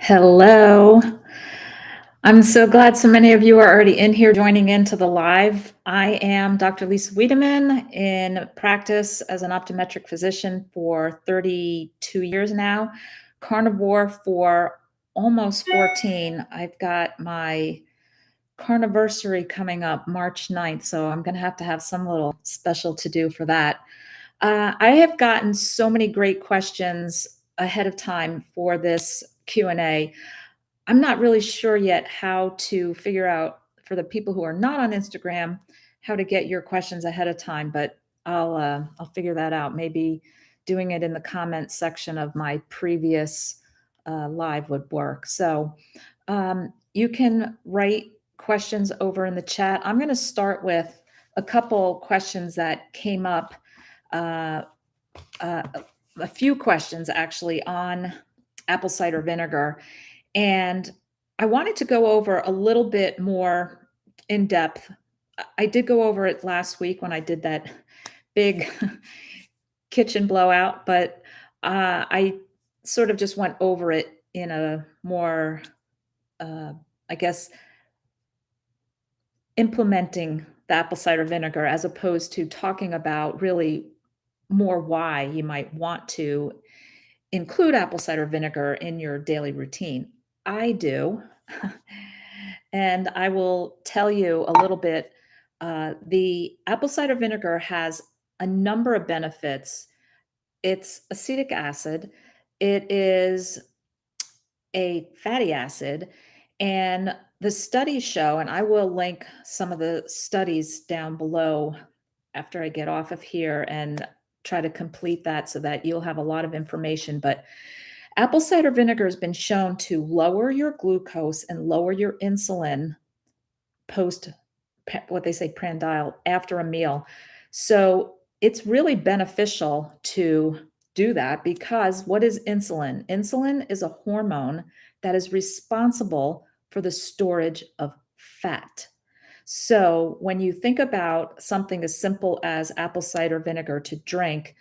Hello. I'm so glad so many of you are already in here joining into the live. I am Dr. Lisa Wiedemann in practice as an optometric physician for 32 years now, carnivore for almost 14. I've got my carniversary coming up March 9th, so I'm going to have some little special to do for that. I have gotten so many great questions ahead of time for this Q&A. I'm not really sure yet how to figure out for the people who are not on Instagram how to get your questions ahead of time, but I'll figure that out. Maybe doing it in the comments section of my previous live would work. So you can write questions over in the chat. I'm going to start with a couple questions that came up, uh, uh, a few questions actually on apple cider vinegar. And I wanted to go over a little bit more in depth. I did go over it last week when I did that big kitchen blowout, but I sort of just went over it in a more, I guess, implementing the apple cider vinegar as opposed to talking about really more why you might want to include apple cider vinegar in your daily routine. I do. And I will tell you a little bit. The apple cider vinegar has a number of benefits. It's acetic acid, it is a fatty acid, and the studies show, and I will link some of the studies down below after I get off of here and try to complete that so that you'll have a lot of information. But apple cider vinegar has been shown to lower your glucose and lower your insulin post what they say prandial after a meal. So it's really beneficial to do that because what is insulin? Insulin is a hormone that is responsible for the storage of fat. So when you think about something as simple as apple cider vinegar to drink,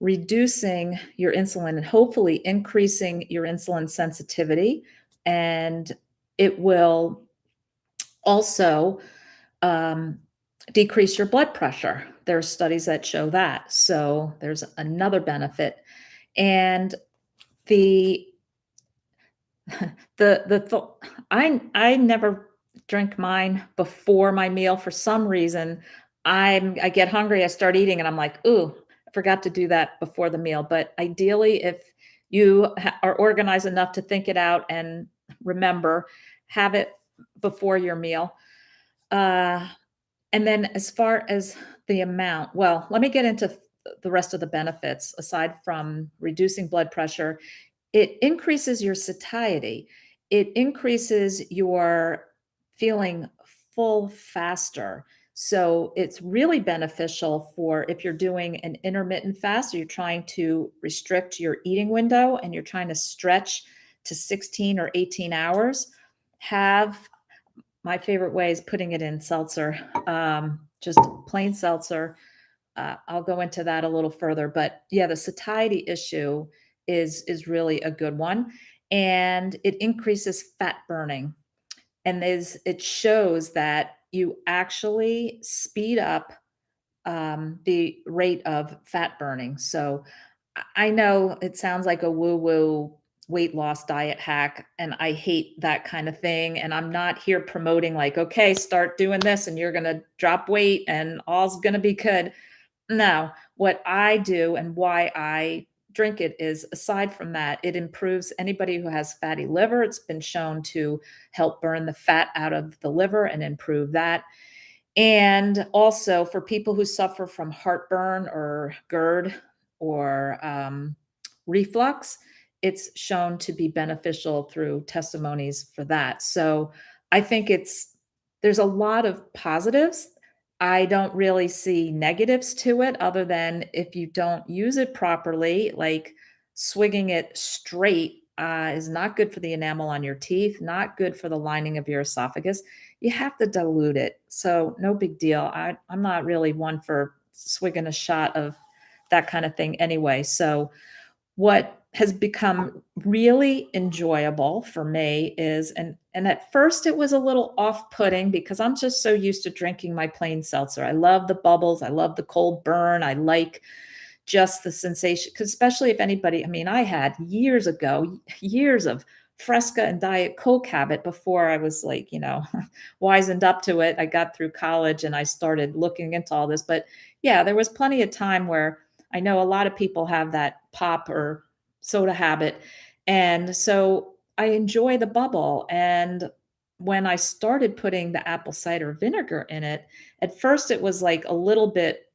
reducing your insulin and hopefully increasing your insulin sensitivity, and it will also decrease your blood pressure. There are studies that show that. So there's another benefit. And the I never drink mine before my meal for some reason. I get hungry, I start eating, and I'm like, ooh, I forgot to do that before the meal. But ideally, if you are organized enough to think it out and remember, have it before your meal. And then as far as the amount, well, let me get into the rest of the benefits. Aside from reducing blood pressure, it increases your satiety. It increases your feeling full faster. So it's really beneficial for if you're doing an intermittent fast or you're trying to restrict your eating window and you're trying to stretch to 16 or 18 hours. Have my favorite way is putting it in seltzer, just plain seltzer. I'll go into that a little further, but yeah, the satiety issue is really a good one, and it increases fat burning, and it shows that you actually speed up the rate of fat burning. So I know it sounds like a woo woo weight loss diet hack, and I hate that kind of thing. And I'm not here promoting, like, okay, start doing this and you're going to drop weight and all's going to be good. No, what I do and why I drink it is aside from that, it improves anybody who has fatty liver. It's been shown to help burn the fat out of the liver and improve that. And also for people who suffer from heartburn or GERD or reflux, it's shown to be beneficial through testimonies for that. So I think there's a lot of positives. I don't really see negatives to it other than if you don't use it properly, like swigging it straight is not good for the enamel on your teeth, not good for the lining of your esophagus. You have to dilute it. So no big deal. I'm not really one for swigging a shot of that kind of thing anyway. So what has become really enjoyable for me is and at first it was a little off-putting because I'm just so used to drinking my plain seltzer. I love the bubbles, I love the cold burn, I like just the sensation, 'cause especially if anybody, I mean, I had years ago, years of Fresca and Diet Coke habit before I was like, wisened up to it. I got through college and I started looking into all this. But yeah, there was plenty of time where I know a lot of people have that pop or soda habit. And so I enjoy the bubble. And when I started putting the apple cider vinegar in it, at first it was like a little bit,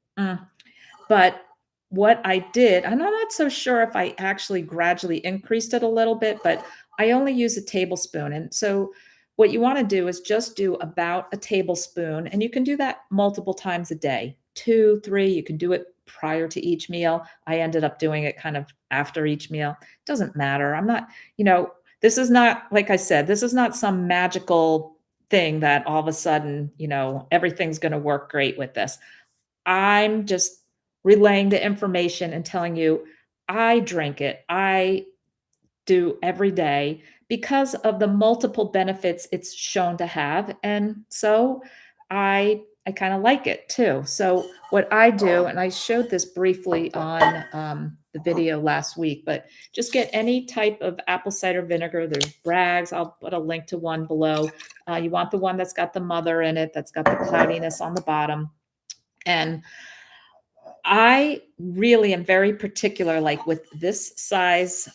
but what I did, and I'm not so sure if I actually gradually increased it a little bit, but I only use a tablespoon. And so what you want to do is just do about a tablespoon, and you can do that multiple times a day, two, three. You can do it prior to each meal. I ended up doing it kind of after each meal. Doesn't matter. I'm not, this is not, like I said, this is not some magical thing that all of a sudden, everything's going to work great with this. I'm just relaying the information and telling you, I drink it. I do every day because of the multiple benefits it's shown to have, and so I kinda like it too. So what I do, and I showed this briefly on, the video last week, but just get any type of apple cider vinegar. There's Bragg's, I'll put a link to one below. You want the one that's got the mother in it, that's got the cloudiness on the bottom, and I really am very particular, like with this size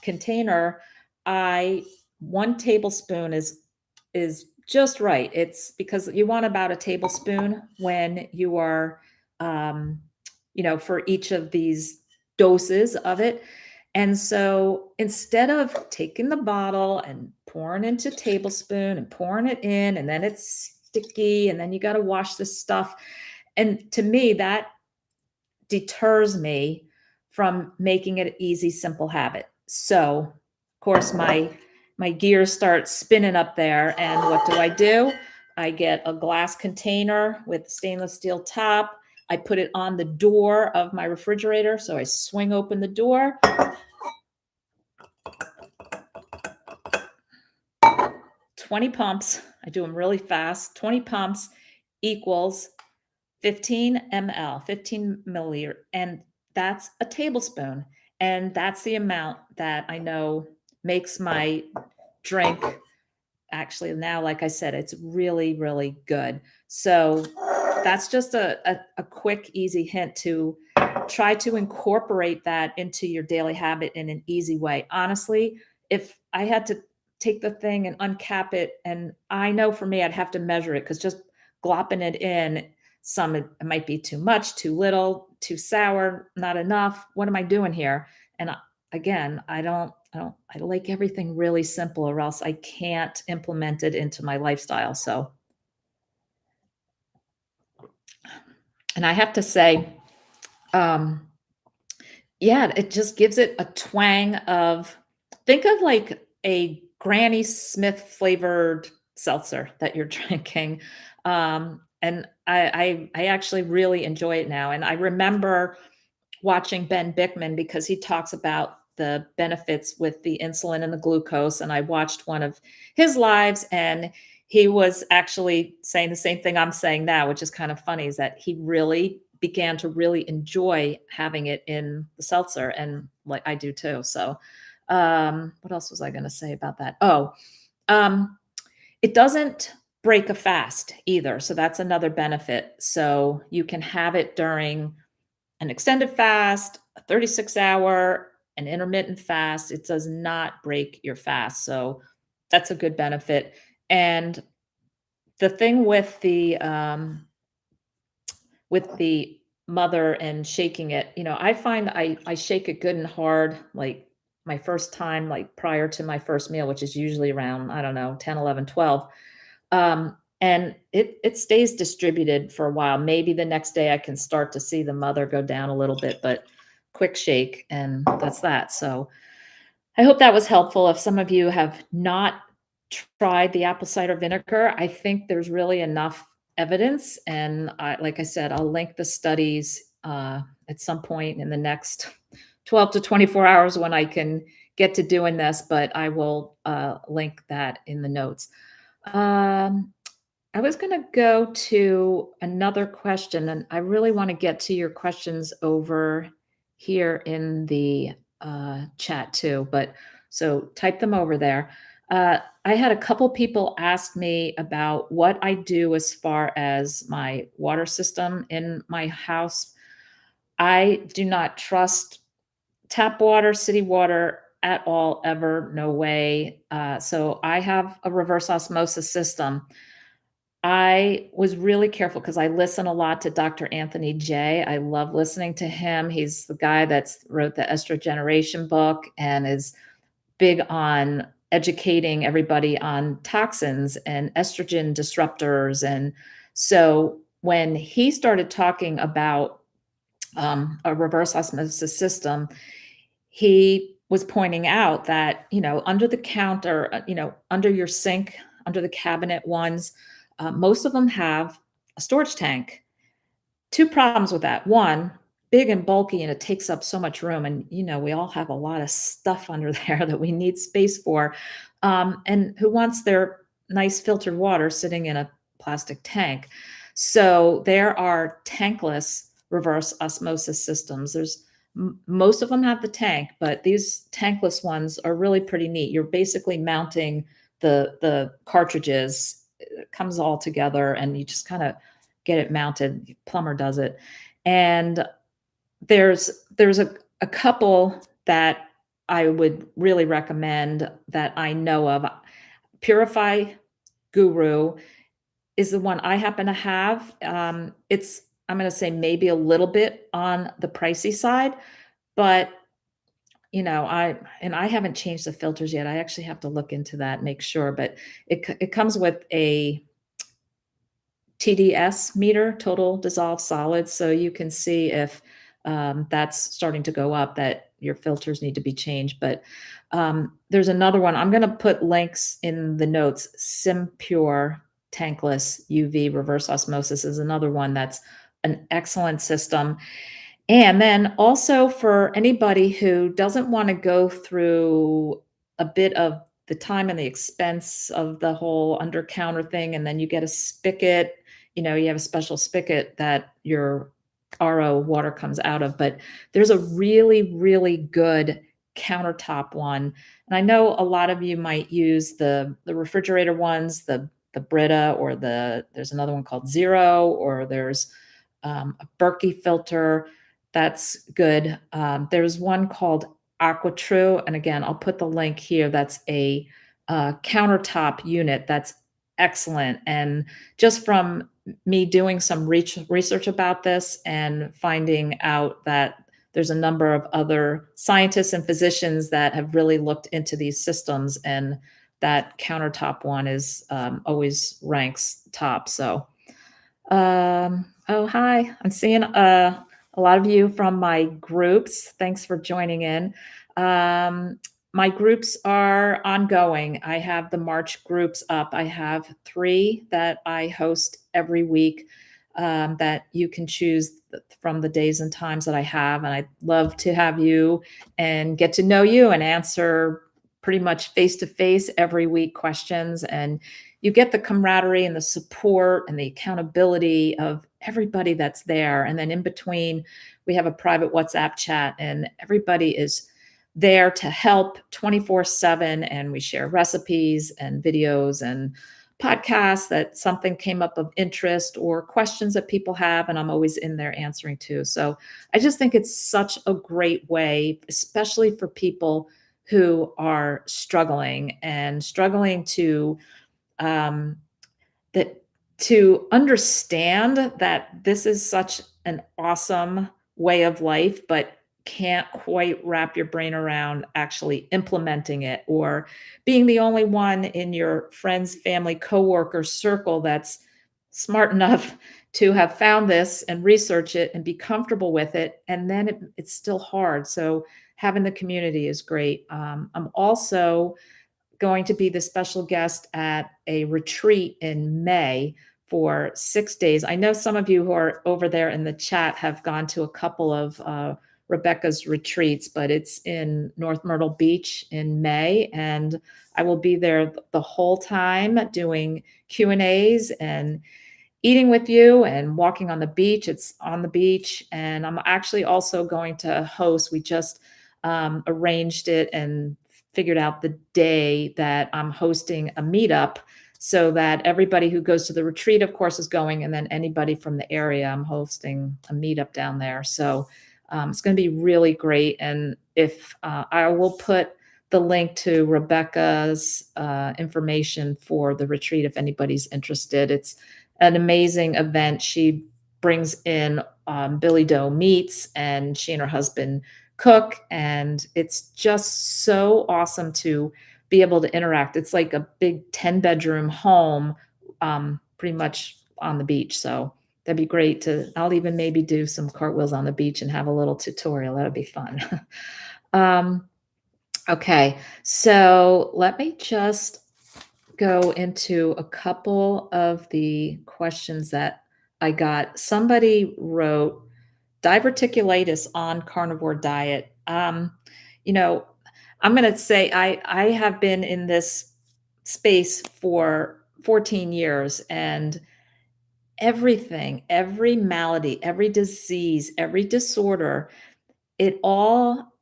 container, I 1 tablespoon is just right. It's because you want about a tablespoon when you are, um, for each of these doses of it. And so instead of taking the bottle and pouring into tablespoon and pouring it in, and then it's sticky, and then you got to wash this stuff. And to me, that deters me from making it an easy, simple habit. So, of course, my gears start spinning up there. And what do? I get a glass container with stainless steel top. I put it on the door of my refrigerator. So I swing open the door, 20 pumps. I do them really fast. 20 pumps equals 15 ml, 15 milliliter, and that's a tablespoon. And that's the amount that I know makes my drink actually now, like I said, it's really, really good. So that's just a quick, easy hint to try to incorporate that into your daily habit in an easy way. Honestly, if I had to take the thing and uncap it, and I know for me, I'd have to measure it because just glopping it in, it might be too much, too little, too sour, not enough. What am I doing here? And again, I like everything really simple or else I can't implement it into my lifestyle. So, and I have to say, um, yeah, it just gives it a twang of, think of like a Granny Smith flavored seltzer that you're drinking. And I actually really enjoy it now. And I remember watching Ben Bickman because he talks about the benefits with the insulin and the glucose. And I watched one of his lives, and he was actually saying the same thing I'm saying now, which is kind of funny, is that he really began to really enjoy having it in the seltzer. And like I do too. So, what else was I going to say about that? Oh, um, it doesn't break a fast either. So that's another benefit. So you can have it during an extended fast, a 36-hour, an intermittent fast. It does not break your fast. So that's a good benefit. And the thing with the mother and shaking it, I find I shake it good and hard, like my first time, like prior to my first meal, which is usually around, I don't know, 10, 11, 12. And it stays distributed for a while. Maybe the next day I can start to see the mother go down a little bit, but quick shake, and that's that. So I hope that was helpful. If some of you have not tried the apple cider vinegar, I think there's really enough evidence. And like I said, I'll link the studies at some point in the next 12 to 24 hours when I can get to doing this, but I will link that in the notes. Um, I was going to go to another question, and I really want to get to your questions over here in the chat too. But so type them over there. I had a couple people ask me about what I do as far as my water system in my house. I do not trust tap water, city water at all, ever, no way. So I have a reverse osmosis system. I was really careful because I listen a lot to Dr. Anthony J. I love listening to him. He's the guy that's wrote the Estrogeneration book and is big on educating everybody on toxins and estrogen disruptors. And so when he started talking about a reverse osmosis system, he was pointing out that, under the counter, under your sink, under the cabinet ones, most of them have a storage tank. Two problems with that. One, big and bulky, and it takes up so much room. And, we all have a lot of stuff under there that we need space for. And who wants their nice filtered water sitting in a plastic tank? So there are tankless reverse osmosis systems. Most of them have the tank, but these tankless ones are really pretty neat. You're basically mounting the cartridges. It comes all together, and you just kind of get it mounted. Plumber does it. And there's a couple that I would really recommend that I know of. Purify Guru is the one I happen to have. It's, I'm going to say, maybe a little bit on the pricey side, but I haven't changed the filters yet. I actually have to look into that, make sure, but it comes with a TDS meter, total dissolved solids, so you can see if that's starting to go up, that your filters need to be changed. But there's another one. I'm going to put links in the notes. SimPure tankless UV reverse osmosis is another one that's an excellent system. And then also, for anybody who doesn't want to go through a bit of the time and the expense of the whole under counter thing, and then you get a spigot, you have a special spigot that your RO water comes out of. But there's a really, really good countertop one. And I know a lot of you might use the refrigerator ones, the Brita, or there's another one called Zero, or there's a Berkey filter. That's good. There's one called AquaTrue, and again, I'll put the link here. That's a countertop unit that's excellent. And just from me doing some research about this and finding out that there's a number of other scientists and physicians that have really looked into these systems, and that countertop one is always ranks top. So, oh, hi, I'm seeing a lot of you from my groups. Thanks for joining in. My groups are ongoing. I have the March groups up. I have 3 that I host every week, that you can choose from the days and times that I have. And I'd love to have you and get to know you and answer pretty much face-to-face every week questions. And you get the camaraderie and the support and the accountability of everybody that's there. And then in between, we have a private WhatsApp chat, and everybody is there to help 24/7. And we share recipes and videos and podcasts that something came up of interest or questions that people have. And I'm always in there answering too. So I just think it's such a great way, especially for people who are struggling to um, that to understand that this is such an awesome way of life, but can't quite wrap your brain around actually implementing it, or being the only one in your friends, family, coworker circle that's smart enough to have found this and research it and be comfortable with it. And then it's still hard. So having the community is great. I'm also going to be the special guest at a retreat in May for 6 days. I know some of you who are over there in the chat have gone to a couple of Rebecca's retreats, but it's in North Myrtle Beach in May, and I will be there the whole time doing Q&As and eating with you and walking on the beach. It's on the beach, and I'm actually also going to host. We just arranged it and figured out the day that I'm hosting a meetup so that everybody who goes to the retreat, of course, is going, and then anybody from the area, I'm hosting a meetup down there. So it's going to be really great. And if I will put the link to Rebecca's information for the retreat if anybody's interested. It's an amazing event. She brings in Billy Doe meats, and she and her husband cook, and it's just so awesome to be able to interact. It's like a big 10-bedroom home, pretty much on the beach. So that'd be great to, I'll even maybe do some cartwheels on the beach and have a little tutorial. That'd be fun. um, okay, so let me just go into a couple of the questions that I got. Somebody wrote diverticulitis on carnivore diet. You know, I'm going to say I have been in this space for 14 years, and everything, every malady, every disease, every disorder, it all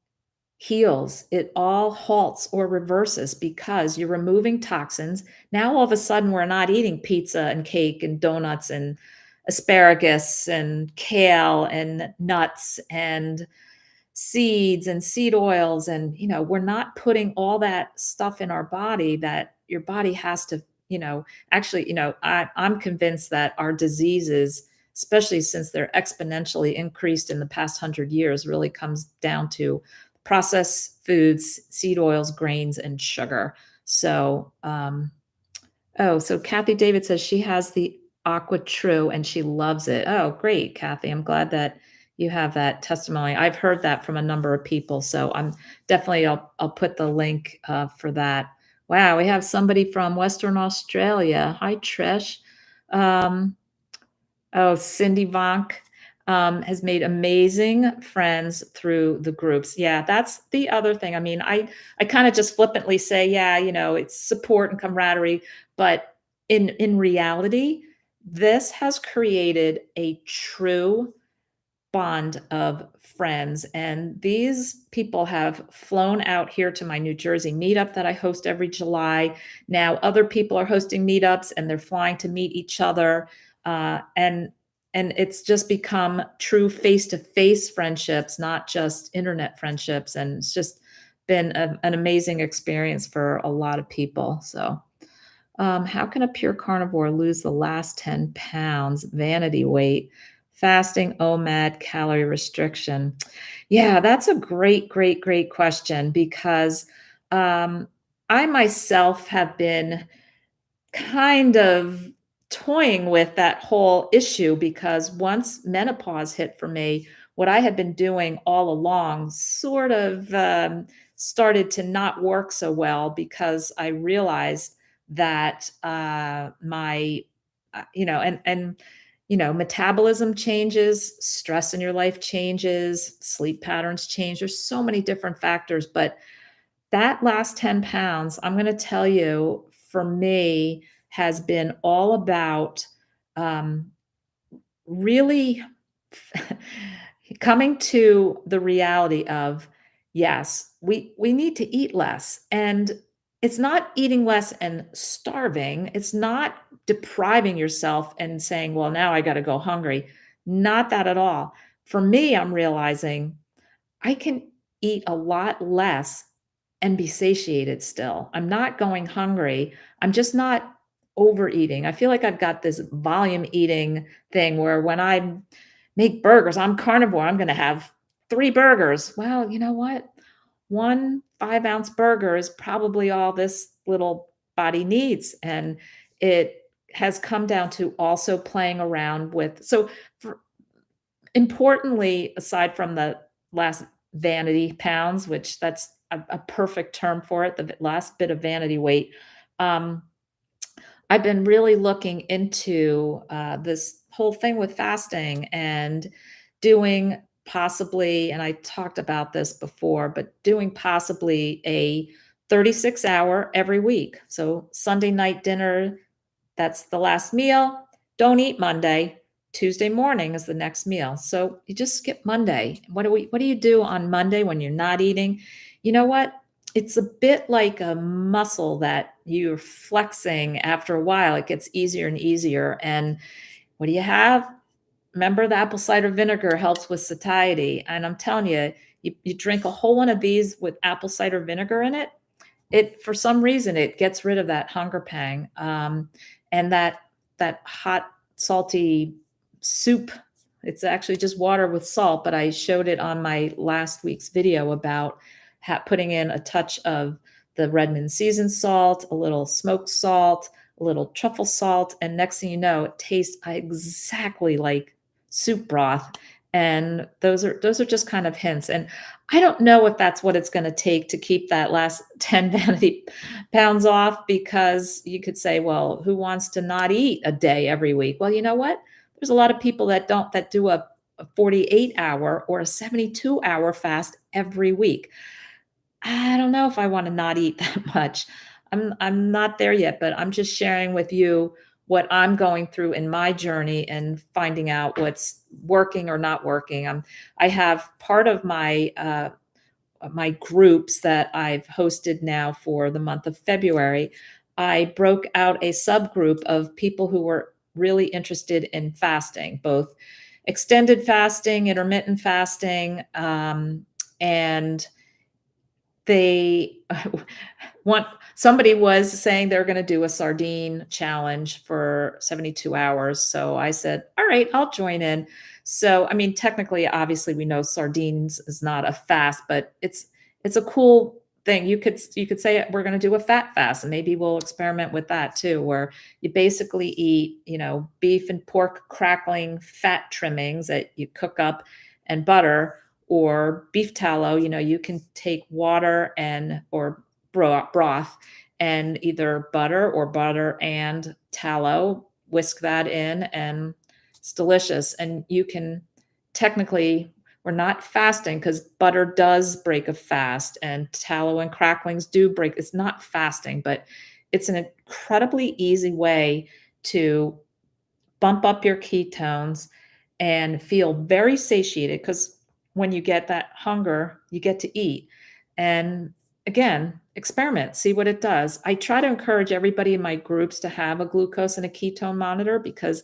heals, it all halts or reverses because you're removing toxins. Now, all of a sudden, we're not eating pizza and cake and donuts and asparagus and kale and nuts and seeds and seed oils. And, we're not putting all that stuff in our body that your body has to, actually, I'm convinced that our diseases, especially since they're exponentially increased in the past 100 years, really comes down to processed foods, seed oils, grains, and sugar. So, so Kathy David says she has the Aqua True and she loves it. Oh, great, Kathy. I'm glad that you have that testimony. I've heard that from a number of people. So I'm definitely, I'll put the link for that. Wow, we have somebody from Western Australia. Hi, Trish. Um, Oh, Cindy Vonk has made amazing friends through the groups. Yeah, that's the other thing. I mean, I kind of just flippantly say, yeah, it's support and camaraderie, but in reality, this has created a true bond of friends. And these people have flown out here to my New Jersey meetup that I host every July. Now, other people are hosting meetups and they're flying to meet each other. And it's just become true face-to-face friendships, not just internet friendships. And it's just been an amazing experience for a lot of people. So, how can a pure carnivore lose the last 10 pounds? Vanity weight, fasting, OMAD, calorie restriction. Yeah, that's a great, great, great question because I myself have been kind of toying with that whole issue because once menopause hit for me, what I had been doing all along sort of started to not work so well because I realized that my, metabolism changes, stress in your life changes, sleep patterns change. There's so many different factors, but that last 10 pounds, I'm gonna tell you, for me, has been all about, um, really coming to the reality of, yes, we need to eat less, and it's not eating less and starving, it's not depriving yourself and saying, "Well, now I gotta go hungry." Not that at all. For me, I'm realizing I can eat a lot less and be satiated still. I'm not going hungry. I'm just not overeating. I feel like I've got this volume eating thing where when I make burgers, I'm carnivore. I'm going to have 3 burgers. Well, you know what? One 5-ounce burger is probably all this little body needs. And it has come down to also playing around with. So, for, importantly, aside from the last vanity pounds, which that's a perfect term for it, the last bit of vanity weight, um, I've been really looking into this whole thing with fasting and doing possibly, and I talked about this before, but doing possibly a 36-hour every week. So Sunday night dinner, that's the last meal. Don't eat Monday. Tuesday morning is the next meal. So you just skip Monday. What do you do on Monday when you're not eating? You know what? It's a bit like a muscle that you're flexing after a while. It gets easier and easier. And what do you have? Remember, the apple cider vinegar helps with satiety. And I'm telling you, you drink a whole one of these with apple cider vinegar in it, it for some reason it gets rid of that hunger pang, and that hot salty soup. It's actually just water with salt, but I showed it on my last week's video about putting in a touch of the Redmond seasoned salt, a little smoked salt, a little truffle salt, and next thing you know, it tastes exactly like soup broth. And those are just kind of hints. And I don't know if that's what it's going to take to keep that last 10 vanity pounds off, because you could say, well, who wants to not eat a day every week? Well, you know what? There's a lot of people that do a 48-hour or a 72-hour fast every week. I don't know if I want to not eat that much. I'm not there yet, but I'm just sharing with you what I'm going through in my journey and finding out what's working or not working. I have part of my groups that I've hosted now for the month of February. I broke out a subgroup of people who were really interested in fasting, both extended fasting, intermittent fasting, and they want somebody was saying they're going to do a sardine challenge for 72 hours. So I said, all right, I'll join in. So I mean, technically, obviously we know sardines is not a fast, but it's a cool thing. You could say we're going to do a fat fast, and maybe we'll experiment with that too, where you basically eat, beef and pork crackling fat trimmings that you cook up, and butter, or beef tallow. You can take water and or broth and either butter and tallow, whisk that in, and it's delicious. And you can technically, we're not fasting because butter does break a fast and tallow and cracklings do break. It's not fasting, but it's an incredibly easy way to bump up your ketones and feel very satiated, because when you get that hunger, you get to eat. And again, experiment, see what it does. I try to encourage everybody in my groups to have a glucose and a ketone monitor, because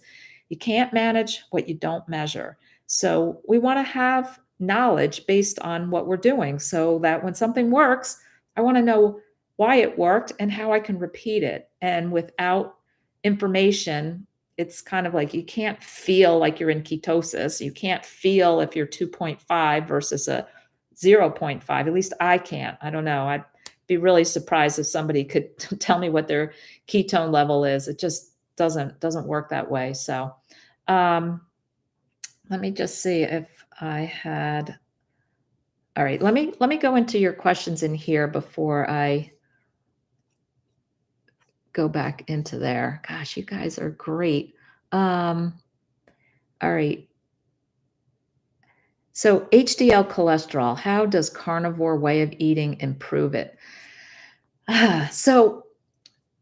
you can't manage what you don't measure. So we want to have knowledge based on what we're doing, so that when something works, I want to know why it worked and how I can repeat it. And without information, it's kind of like you can't feel like you're in ketosis. You can't feel if you're 2.5 versus a 0.5. At least I can't. I don't know. I'd be really surprised if somebody could tell me what their ketone level is. It just doesn't work that way. So um, let me just see if I had. All right, let me go into your questions in here before I go back into there. Gosh, you guys are great. Um, all right. So HDL cholesterol, how does carnivore way of eating improve it? So,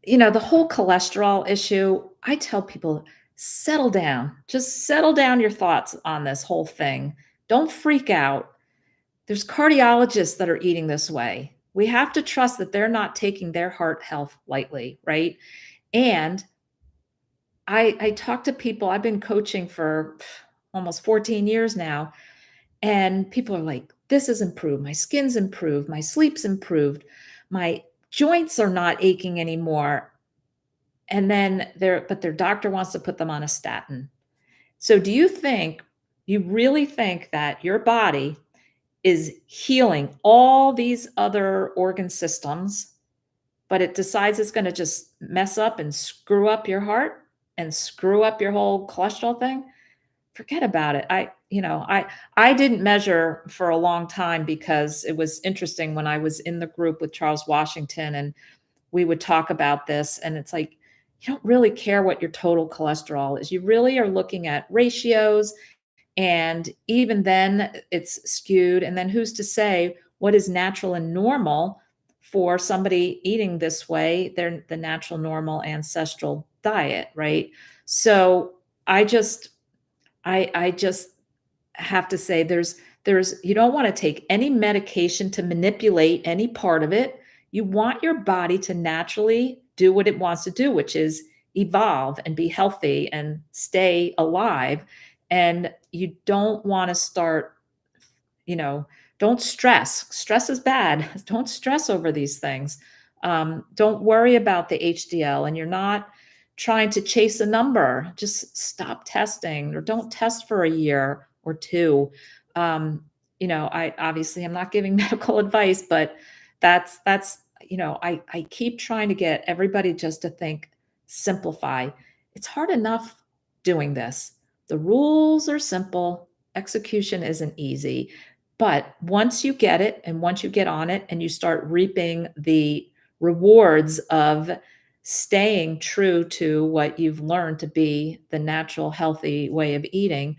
the whole cholesterol issue, I tell people, settle down. Just settle down your thoughts on this whole thing. Don't freak out. There's cardiologists that are eating this way. We have to trust that they're not taking their heart health lightly, right? And I talk to people, I've been coaching for almost 14 years now, and people are like, this has improved. My skin's improved. My sleep's improved. My joints are not aching anymore. And then but their doctor wants to put them on a statin. So do you really think that your body is healing all these other organ systems, but it decides it's going to just mess up and screw up your heart and screw up your whole cholesterol thing? Forget about it. I didn't measure for a long time, because it was interesting when I was in the group with Charles Washington and we would talk about this, and it's like, you don't really care what your total cholesterol is. You really are looking at ratios And even then it's skewed. And then who's to say what is natural and normal for somebody eating this way? They're the natural, normal ancestral diet, right? So I just, I just have to say there's you don't want to take any medication to manipulate any part of it. You want your body to naturally do what it wants to do, which is evolve and be healthy and stay alive. And you don't want to start, you know, don't stress. Stress is bad. Don't stress over these things. Don't worry about the HDL, and you're not trying to chase a number. Just stop testing or don't test for a year or two. Um, I obviously I'm not giving medical advice, but I keep trying to get everybody just to think, simplify. It's hard enough doing this. The rules are simple, execution isn't easy. But once you get it and once you get on it and you start reaping the rewards of staying true to what you've learned to be the natural, healthy way of eating,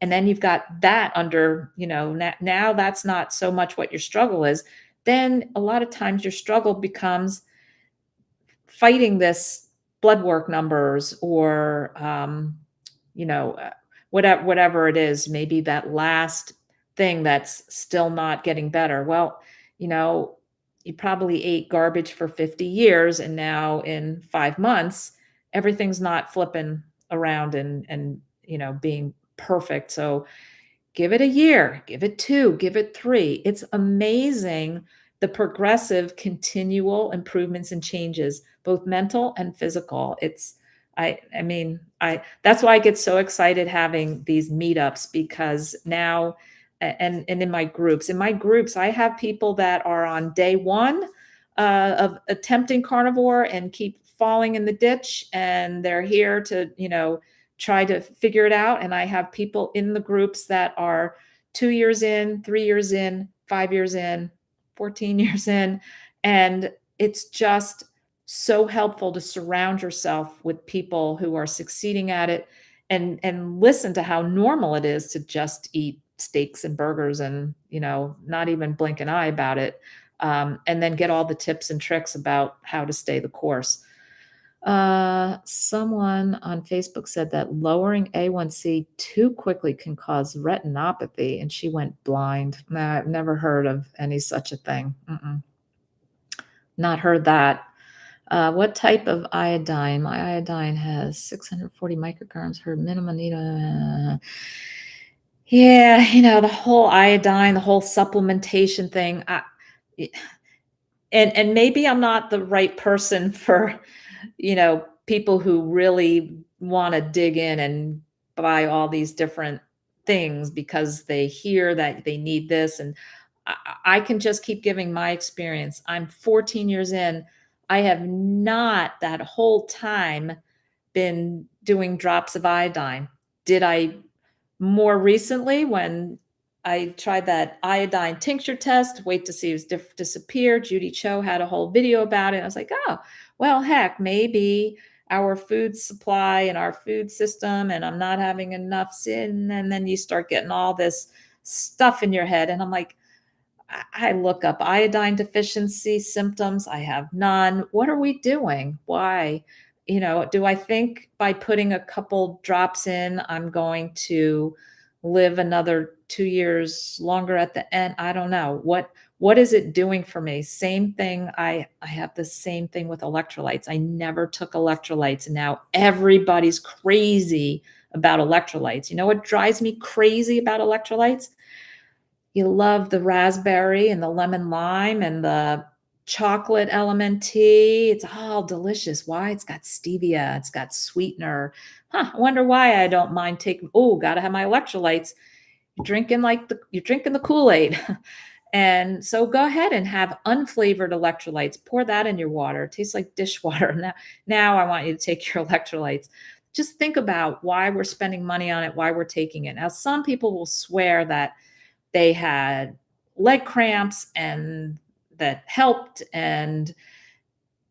and then you've got that under, now that's not so much what your struggle is, then a lot of times your struggle becomes fighting this blood work numbers or whatever it is, maybe that last thing that's still not getting better. Well, you know, you probably ate garbage for 50 years and now in 5 months everything's not flipping around and being perfect. So give it a year, give it 2, give it 3. It's amazing the progressive continual improvements and changes, both mental and physical. I mean, that's why I get so excited having these meetups because now and in my groups, I have people that are on day 1 of attempting carnivore and keep falling in the ditch, and they're here to, try to figure it out. And I have people in the groups that are 2 years in, 3 years in, 5 years in, 14 years in. And it's just so helpful to surround yourself with people who are succeeding at it and listen to how normal it is to just eat steaks and burgers and, not even blink an eye about it. And then get all the tips and tricks about how to stay the course. Someone on Facebook said that lowering A1C too quickly can cause retinopathy, and she went blind. Nah, I've never heard of any such a thing. Not heard that. What type of iodine? My iodine has 640 micrograms. Her minimum need yeah, the whole iodine, the whole supplementation thing. And maybe I'm not the right person for, people who really want to dig in and buy all these different things because they hear that they need this. And I can just keep giving my experience. I'm 14 years in. I have not that whole time been doing drops of iodine. Did I more recently when I tried that iodine tincture test, wait to see it was disappear. Judy Cho had a whole video about it. I was like, oh, well, heck, maybe our food supply and our food system, and I'm not having enough sin. And then you start getting all this stuff in your head. And I'm like, I look up iodine deficiency symptoms. I have none. What are we doing? Why? Do I think by putting a couple drops in, I'm going to live another 2 years longer at the end? I don't know. What is it doing for me? Same thing. I have the same thing with electrolytes. I never took electrolytes, and now everybody's crazy about electrolytes. You know what drives me crazy about electrolytes? You love the raspberry and the lemon lime and the chocolate element tea. It's all delicious. Why? It's got stevia. It's got sweetener. I wonder why I don't mind taking, oh, gotta have my electrolytes. You're drinking the Kool-Aid. And so go ahead and have unflavored electrolytes. Pour that in your water. It tastes like dishwater. Now I want you to take your electrolytes. Just think about why we're spending money on it, why we're taking it. Now, some people will swear that they had leg cramps and that helped,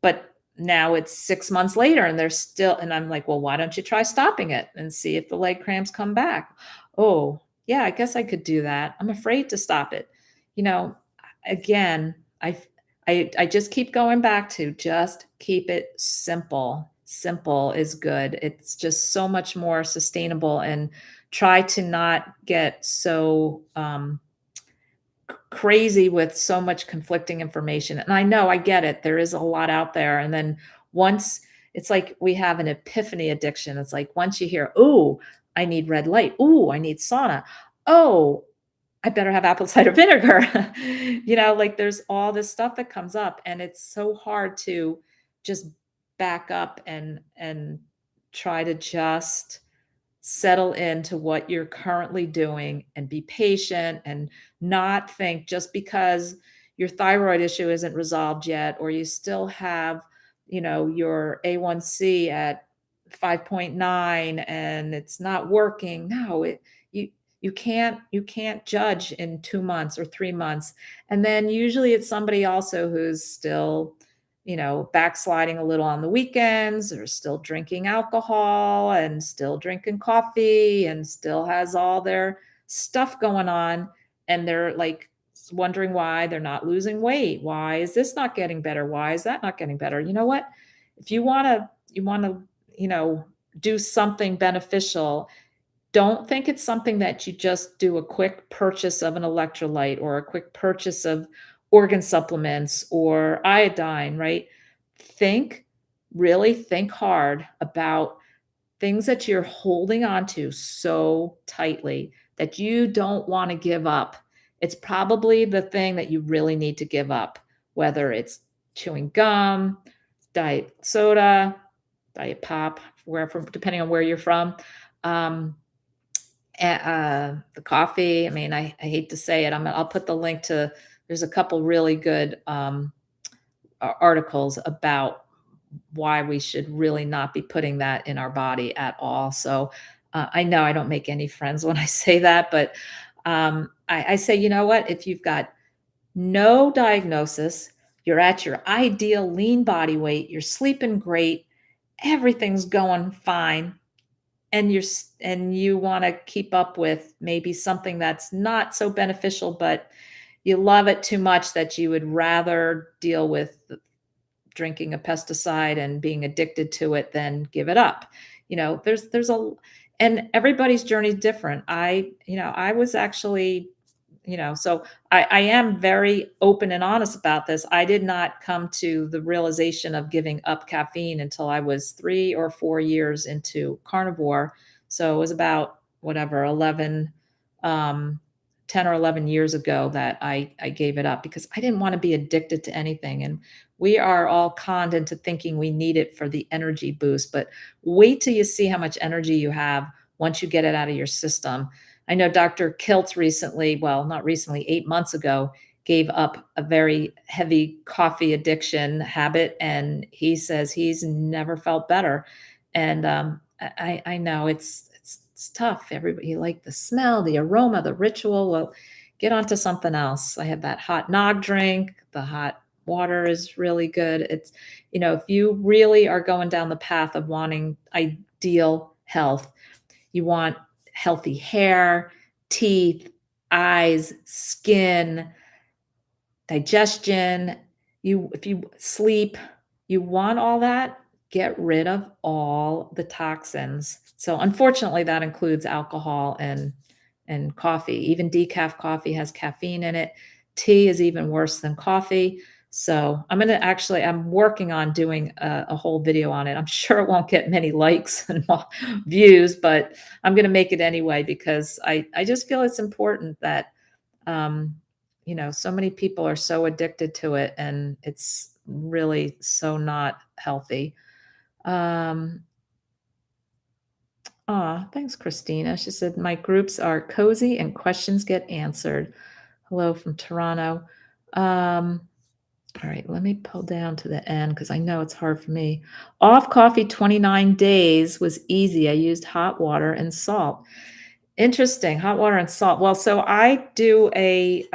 but now it's 6 months later and they're still, and I'm like, well, why don't you try stopping it and see if the leg cramps come back? Oh, yeah, I guess I could do that. I'm afraid to stop it. You know, again, I just keep going back to just keep it simple. Simple is good. It's just so much more sustainable, and try to not get so crazy with so much conflicting information. And I know, I get it. There is a lot out there. And then once it's like we have an epiphany addiction. It's like once you hear, "Ooh, I need red light. Ooh, I need sauna. Oh, I better have apple cider vinegar." Like there's all this stuff that comes up, and it's so hard to just back up and try to just settle into what you're currently doing and be patient and not think just because your thyroid issue isn't resolved yet, or you still have, your A1C at 5.9 and it's not working. No, you you can't judge in 2 months or 3 months. And then usually it's somebody also who's still backsliding a little on the weekends, or still drinking alcohol and still drinking coffee and still has all their stuff going on. And they're like wondering why they're not losing weight. Why is this not getting better? Why is that not getting better? You know what? If you want to, you know, do something beneficial, don't think it's something that you just do a quick purchase of an electrolyte or a quick purchase of organ supplements or iodine, right? Think, really think hard about things that you're holding on to so tightly that you don't want to give up. It's probably the thing that you really need to give up, whether it's chewing gum, diet soda, diet pop, wherever, depending on where you're from. Um, the coffee, I mean, I hate to say it, I'll put the link to there's a couple really good, articles about why we should really not be putting that in our body at all. So, I know I don't make any friends when I say that, but, I say, "You know what? If you've got no diagnosis, you're at your ideal lean body weight, you're sleeping great, everything's going fine, and you wanna keep up with maybe something that's not so beneficial, but you love it too much that you would rather deal with drinking a pesticide and being addicted to it than give it up." There's a and everybody's journey is different. I was actually, so I am very open and honest about this. I did not come to the realization of giving up caffeine until I was 3 or 4 years into carnivore. So it was about whatever, 10 or 11 years ago that I gave it up because I didn't want to be addicted to anything. And we are all conned into thinking we need it for the energy boost, but wait till you see how much energy you have once you get it out of your system. I know Dr. Kiltz recently, well, not recently, 8 months ago, gave up a very heavy coffee addiction habit, and he says he's never felt better. And, I know it's tough. Everybody like the smell, the aroma, the ritual. Well, get onto something else. I have that hot nog drink. The hot water is really good. If you really are going down the path of wanting ideal health, you want healthy hair, teeth, eyes, skin, digestion. If you sleep, you want all that, get rid of all the toxins. So unfortunately, that includes alcohol and coffee. Even decaf coffee has caffeine in it. Tea is even worse than coffee. So I'm working on doing a whole video on it. I'm sure it won't get many likes and views, but I'm going to make it anyway because I just feel it's important that, um, so many people are so addicted to it and it's really so not healthy. Um, Thanks, Christina. She said, my groups are cozy and questions get answered. Hello from Toronto. Um, all right, let me pull down to the end because I know it's hard for me. Off coffee 29 days was easy. I used hot water and salt. Interesting, hot water and salt. Well, so I do a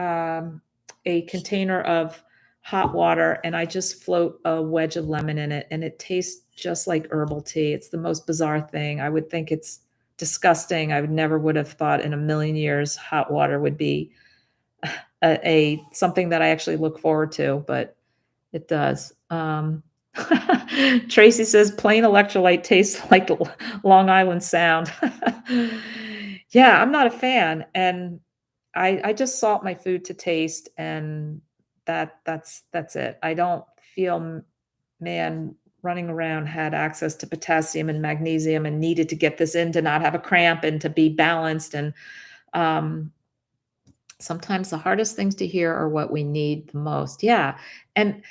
container of hot water and I just float a wedge of lemon in it and it tastes just like herbal tea. It's the most bizarre thing. I would think it's disgusting. I would never would have thought in a million years hot water would be a something that I actually look forward to, but it does. Tracy says plain electrolyte tastes like Long Island Sound. Yeah, I'm not a fan, and I just salt my food to taste, and that's it. I don't feel man running around had access to potassium and magnesium and needed to get this in to not have a cramp and to be balanced. And um, sometimes the hardest things to hear are what we need the most. Yeah. And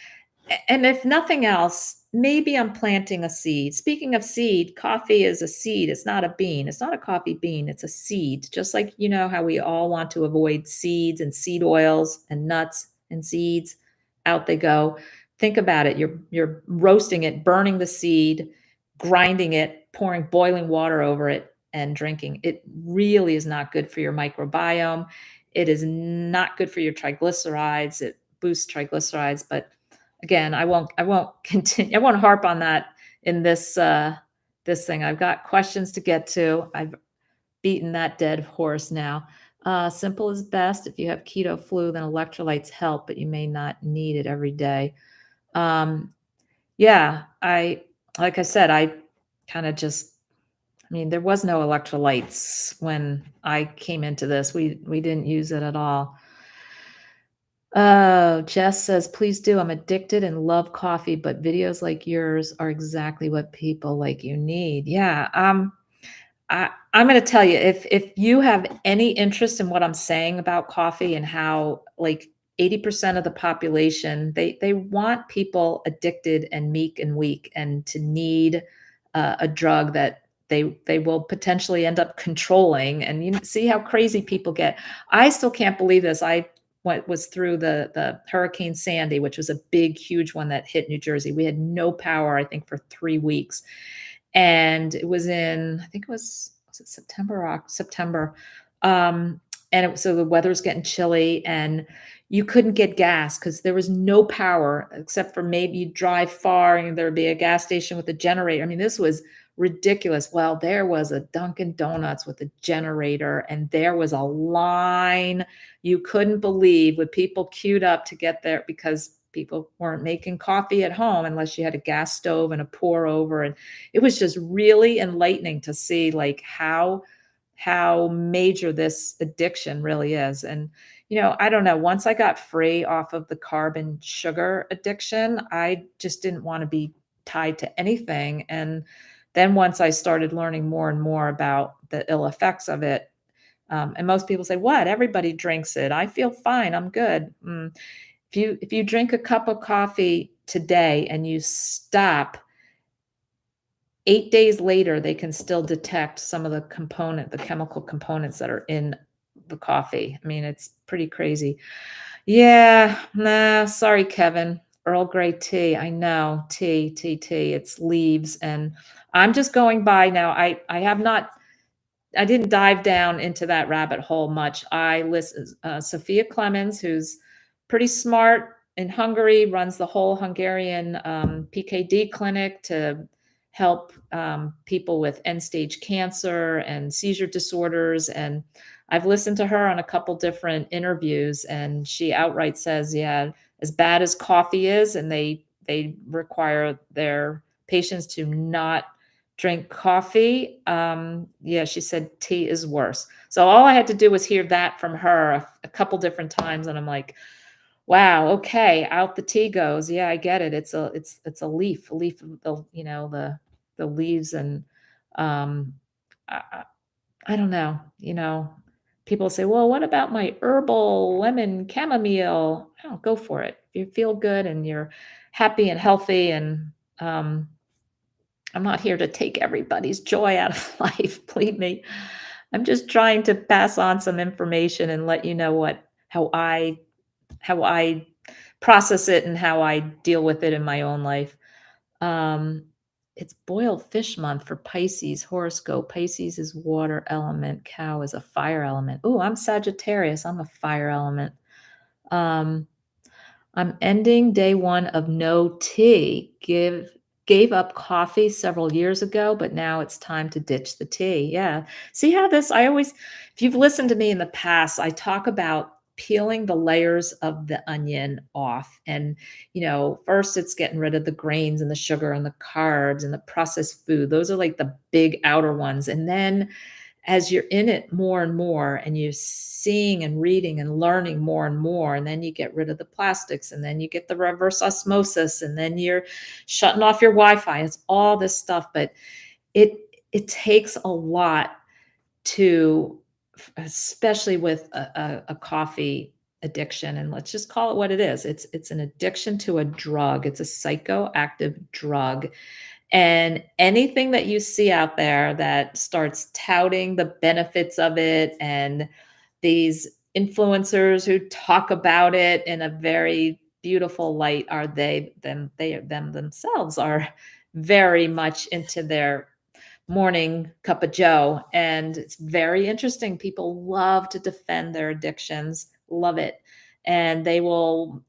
and if nothing else, maybe I'm planting a seed. Speaking of seed, coffee is a seed. It's not a bean. It's not a coffee bean. It's a seed. Just like you know how we all want to avoid seeds and seed oils and nuts and seeds. Out they go. Think about it. You're roasting it, burning the seed, grinding it, pouring boiling water over it, and drinking. It really is not good for your microbiome. It is not good for your triglycerides. It boosts triglycerides, but again, I won't continue I won't harp on that in this thing. I've got questions to get to. I've beaten that dead horse now. Simple is best. If you have keto flu, then electrolytes help, but you may not need it every day. Um, yeah, I like I said, I kind of just I mean, there was no electrolytes when I came into this. We didn't use it at all. Oh, Jess says, "Please do. I'm addicted and love coffee, but videos like yours are exactly what people like you need." Yeah, I'm gonna tell you, if you have any interest in what I'm saying about coffee and how like 80% of the population, they want people addicted and meek and weak and to need a drug that they will potentially end up controlling. And you see how crazy people get. I still can't believe this. I was through the Hurricane Sandy, which was a big, huge one that hit New Jersey. We had no power, I think, for 3 weeks, and it was in I think was it September or September, and so the weather's getting chilly, and you couldn't get gas because there was no power except for maybe you drive far and there'd be a gas station with a generator. I mean, this was ridiculous. Well, there was a Dunkin' Donuts with a generator, and there was a line you couldn't believe with people queued up to get there because people weren't making coffee at home unless you had a gas stove and a pour over. And it was just really enlightening to see like how major this addiction really is. And I don't know, once I got free off of the carb and sugar addiction, I just didn't want to be tied to anything. And then once I started learning more and more about the ill effects of it, and most people say, "What? Everybody drinks it. I feel fine. I'm good." If you drink a cup of coffee today and you stop, 8 days later, they can still detect some of the chemical components that are in the coffee. I mean, it's pretty crazy. Yeah, nah, sorry, Kevin. Earl Grey tea. I know. Tea. It's leaves. And I'm just going by now. I didn't dive down into that rabbit hole much. I listen Sophia Clemens, who's pretty smart in Hungary, runs the whole Hungarian PKD clinic to help people with end-stage cancer and seizure disorders. And I've listened to her on a couple different interviews, and she outright says, "Yeah, as bad as coffee is, and they require their patients to not drink coffee." Yeah, she said tea is worse. So all I had to do was hear that from her a couple different times, and I'm like, wow, okay, out the tea goes. Yeah, I get it. It's a leaf of the leaves, and um, I, I I don't know. People say, well, what about my herbal lemon chamomile? Oh, go for it. If you feel good and you're happy and healthy, and um, I'm not here to take everybody's joy out of life, believe me. I'm just trying to pass on some information and let you know how I process it and how I deal with it in my own life. Um, it's boiled fish month for Pisces horoscope. Pisces is water element, cow is a fire element. Oh, I'm Sagittarius. I'm a fire element. Um, I'm ending day one of no tea. gave up coffee several years ago, but now it's time to ditch the tea. Yeah. See how this I always if you've listened to me in the past, I talk about peeling the layers of the onion off. And, first it's getting rid of the grains and the sugar and the carbs and the processed food. Those are like the big outer ones. And then as you're in it more and more and you're seeing and reading and learning more and more, and then you get rid of the plastics, and then you get the reverse osmosis, and then you're shutting off your Wi-Fi. It's all this stuff, but it it takes a lot to especially with a coffee addiction, and let's just call it what it is. It's an addiction to a drug. It's a psychoactive drug, and anything that you see out there that starts touting the benefits of it, and these influencers who talk about it in a very beautiful light, are them themselves are very much into their morning cup of joe, and it's very interesting. People love to defend their addictions, love it, and they will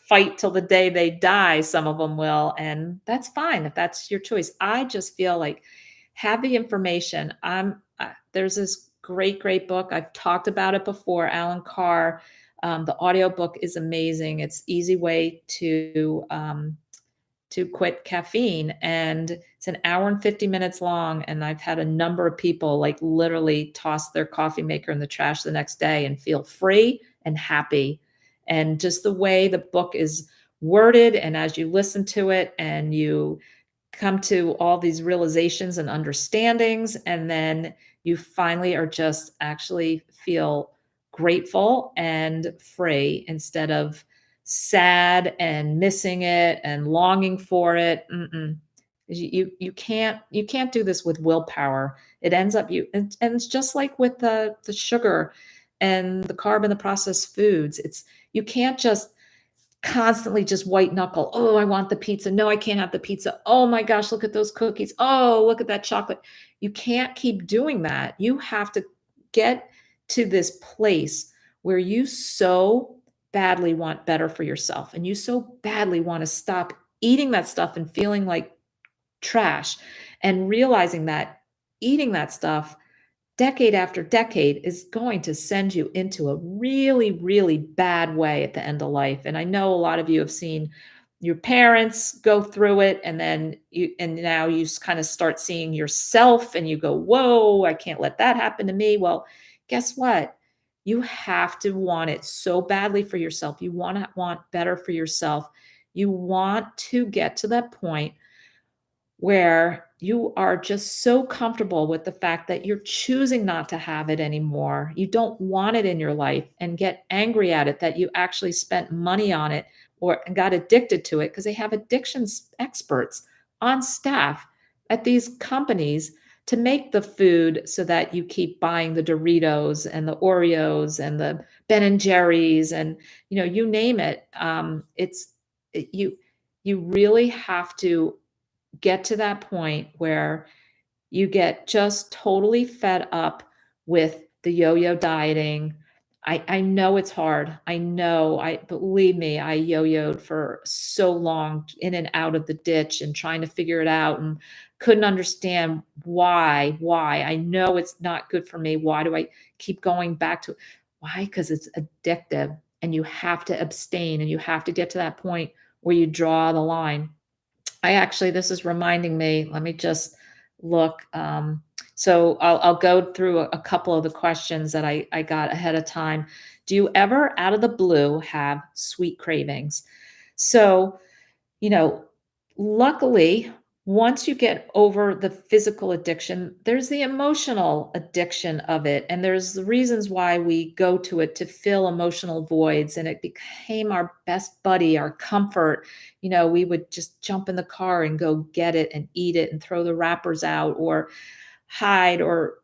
fight till the day they die. Some of them will, and that's fine if that's your choice. I just feel like have the information. There's this great book. I've talked about it before. Alan Carr. The audiobook is amazing. It's easy way to quit caffeine, and it's an hour and 50 minutes long, and I've had a number of people like literally toss their coffee maker in the trash the next day and feel free and happy. And just the way the book is worded, and as you listen to it and you come to all these realizations and understandings, and then you finally are just actually feel grateful and free instead of sad and missing it and longing for it. Mm-mm. You can't do this with willpower. It ends up and it's just like with the sugar and the carb and the processed foods. It's you can't just constantly just white knuckle. Oh, I want the pizza. No, I can't have the pizza. Oh my gosh, look at those cookies. Oh, look at that chocolate. You can't keep doing that. You have to get to this place where you so badly want better for yourself, and you so badly want to stop eating that stuff and feeling like trash, and realizing that eating that stuff decade after decade is going to send you into a really, really bad way at the end of life. And I know a lot of you have seen your parents go through it, and then now you kind of start seeing yourself and you go, whoa, I can't let that happen to me. Well, guess what? You have to want it so badly for yourself. You want better for yourself. You want to get to that point where you are just so comfortable with the fact that you're choosing not to have it anymore. You don't want it in your life, and get angry at it that you actually spent money on it or and got addicted to it, because they have addictions experts on staff at these companies to make the food so that you keep buying the Doritos and the Oreos and the Ben and Jerry's, and you name it. You really have to get to that point where you get just totally fed up with the yo-yo dieting. I know it's hard. I know. I believe me, I yo-yoed for so long in and out of the ditch and trying to figure it out, and couldn't understand why. I know it's not good for me. Why do I keep going back to it? Why? Because it's addictive, and you have to abstain, and you have to get to that point where you draw the line. This is reminding me, let me just look. So I'll go through a couple of the questions that I got ahead of time. Do you ever, out of the blue, have sweet cravings? So, you know, luckily, once you get over the physical addiction, there's the emotional addiction of it. And there's the reasons why we go to it to fill emotional voids. And it became our best buddy, our comfort. We would just jump in the car and go get it and eat it and throw the wrappers out, or hide, or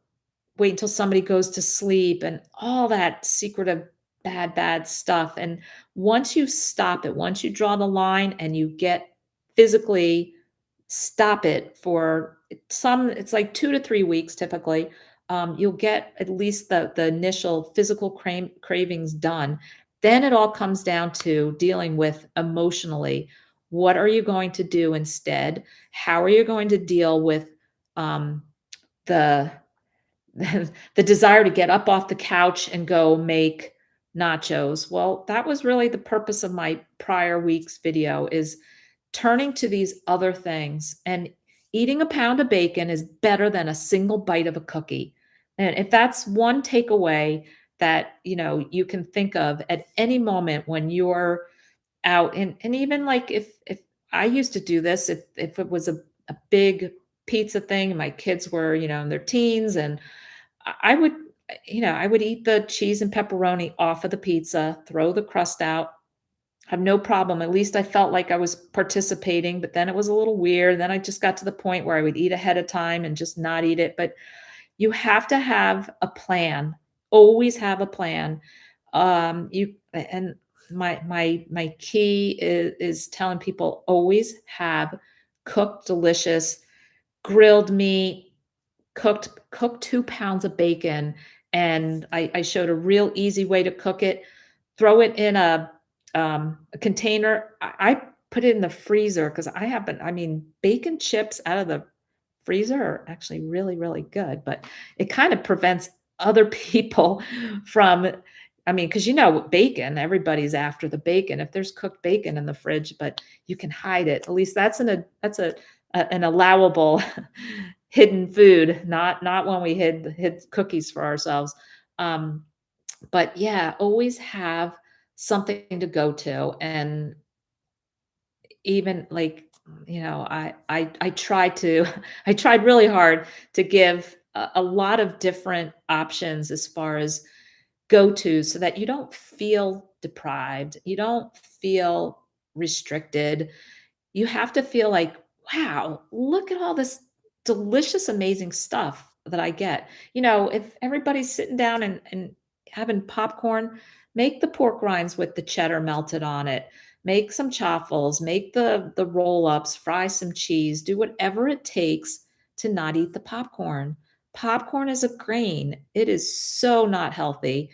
wait until somebody goes to sleep, and all that secretive bad stuff. And once you stop it, once you draw the line and you get physically stop it for it's like 2 to 3 weeks typically, you'll get at least the initial physical cravings done. Then it all comes down to dealing with emotionally. What are you going to do instead? How are you going to deal with um, the the desire to get up off the couch and go make nachos? Well, that was really the purpose of my prior week's video, is turning to these other things. And eating a pound of bacon is better than a single bite of a cookie. And if that's one takeaway that, you can think of at any moment when you're out, and even like if I used to do this, if it was a big pizza thing and my kids were, in their teens, and I would, I would eat the cheese and pepperoni off of the pizza, throw the crust out, have no problem. At least I felt like I was participating, but then it was a little weird. Then I just got to the point where I would eat ahead of time and just not eat it. But you have to have a plan. Always have a plan. You and my key is telling people, always have cooked, delicious grilled meat, cook 2 pounds of bacon, and I showed a real easy way to cook it. Throw it in a container. I put it in the freezer because I mean, bacon chips out of the freezer are actually really, really good, but it kind of prevents other people from, I mean, because bacon, everybody's after the bacon. If there's cooked bacon in the fridge, but you can hide it. At least an allowable hidden food, not when we hid cookies for ourselves. But yeah, always have something to go to. And even like, I tried to I tried really hard to give a lot of different options as far as go to, so that you don't feel deprived, you don't feel restricted. You have to feel like, "Wow, look at all this delicious, amazing stuff that I get." If everybody's sitting down and having popcorn, make the pork rinds with the cheddar melted on it. Make some chaffles, make the roll-ups, fry some cheese, do whatever it takes to not eat the popcorn. Popcorn is a grain. It is so not healthy.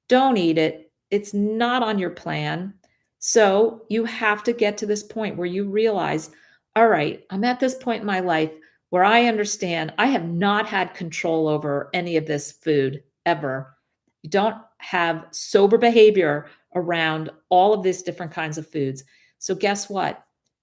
Don't eat it. It's not on your plan. So you have to get to this point where you realize, all right, I'm at this point in my life where I understand I have not had control over any of this food ever. You don't have sober behavior around all of these different kinds of foods. So guess what?